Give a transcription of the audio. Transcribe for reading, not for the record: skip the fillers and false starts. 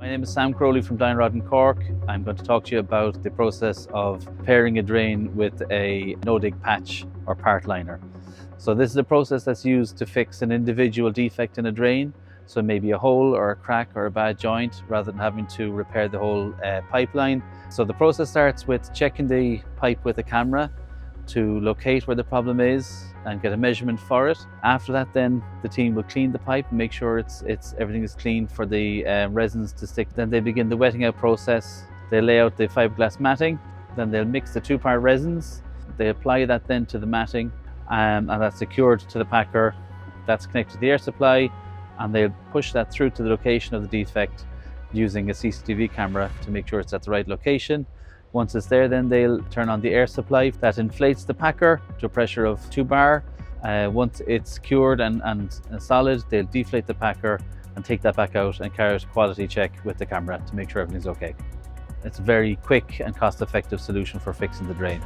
My name is Sam Crowley from DynoRod in Cork. I'm going to talk to you about the process of pairing a drain with a no-dig patch or part liner. So this is a process that's used to fix an individual defect in a drain. So maybe a hole or a crack or a bad joint, rather than having to repair the whole pipeline. So the process starts with checking the pipe with a camera to locate where the problem is and get a measurement for it. After that, then the team will clean the pipe and make sure everything is clean for the resins to stick. Then they begin the wetting out process. They lay out the fiberglass matting, then they'll mix the two-part resins. They apply that then to the matting, and that's secured to the packer. That's connected to the air supply, and they'll push that through to the location of the defect using a CCTV camera to make sure it's at the right location. Once it's there, then they'll turn on the air supply that inflates the packer to a pressure of 2 bar. Once it's secured and solid, they'll deflate the packer and take that back out and carry out a quality check with the camera to make sure everything's okay. It's a very quick and cost-effective solution for fixing the drain.